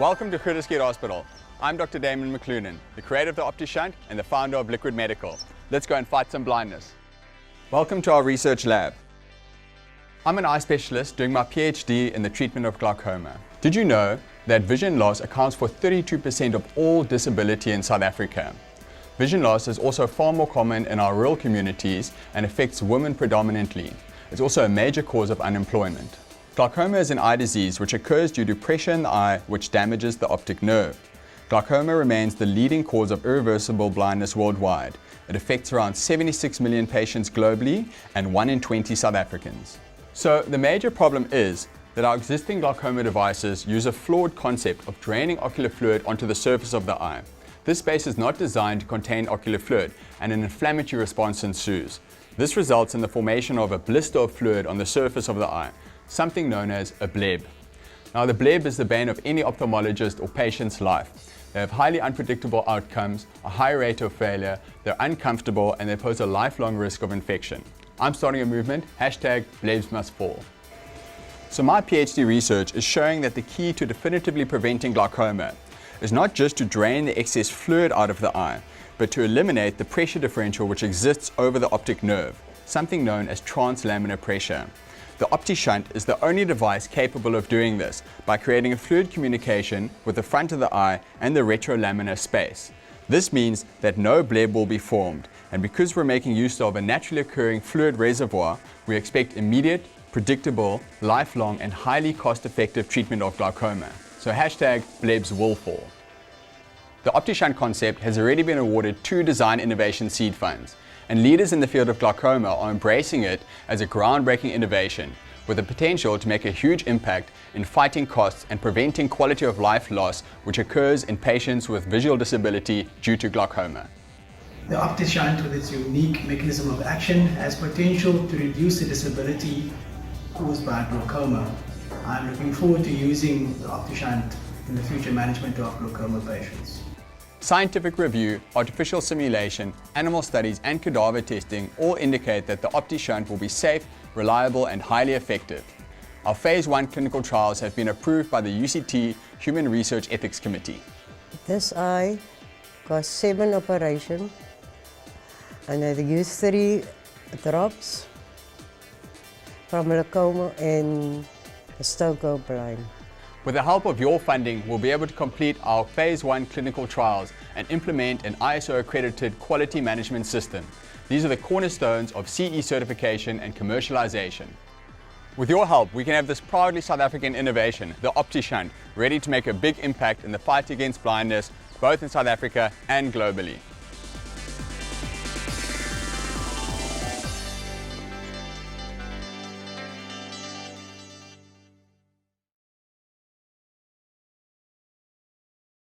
Welcome to Grootersdorp Hospital. I'm Dr. Damon McLuhan, the creator of the Optishunt and the founder of Liquid Medical. Let's go and fight some blindness. Welcome to our research lab. I'm an eye specialist doing my PhD in the treatment of glaucoma. Did you know that vision loss accounts for 32% of all disability in South Africa? Vision loss is also far more common in our rural communities and affects women predominantly. It's also a major cause of unemployment. Glaucoma is an eye disease which occurs due to pressure in the eye which damages the optic nerve. Glaucoma remains the leading cause of irreversible blindness worldwide. It affects around 76 million patients globally and 1 in 20 South Africans. So the major problem is that our existing glaucoma devices use a flawed concept of draining ocular fluid onto the surface of the eye. This space is not designed to contain ocular fluid and an inflammatory response ensues. This results in the formation of a blister of fluid on the surface of the eye, something known as a bleb. Now the bleb is the bane of any ophthalmologist or patient's life. They have highly unpredictable outcomes, a high rate of failure, they're uncomfortable, and they pose a lifelong risk of infection. I'm starting a movement, #BlebsMustFall. So my PhD research is showing that the key to definitively preventing glaucoma is not just to drain the excess fluid out of the eye, but to eliminate the pressure differential which exists over the optic nerve, something known as translaminar pressure. The Optishunt is the only device capable of doing this by creating a fluid communication with the front of the eye and the retrolaminar space. This means that no bleb will be formed, and because we're making use of a naturally occurring fluid reservoir, we expect immediate, predictable, lifelong and highly cost-effective treatment of glaucoma. So #BlebsWillFall. The Optishunt concept has already been awarded 2 design innovation seed funds, and leaders in the field of glaucoma are embracing it as a groundbreaking innovation with the potential to make a huge impact in fighting costs and preventing quality of life loss which occurs in patients with visual disability due to glaucoma. The Optishunt, with its unique mechanism of action, has potential to reduce the disability caused by glaucoma. I'm looking forward to using the Optishunt in the future management of glaucoma patients. Scientific review, artificial simulation, animal studies and cadaver testing all indicate that the Optishunt will be safe, reliable and highly effective. Our phase 1 clinical trials have been approved by the UCT Human Research Ethics Committee. This eye got 7 operations and I used 3 drops from glaucoma and still go blind. With the help of your funding, we'll be able to complete our phase 1 clinical trials and implement an ISO accredited quality management system. These are the cornerstones of CE certification and commercialization. With your help, we can have this proudly South African innovation, the Optishunt, ready to make a big impact in the fight against blindness, both in South Africa and globally.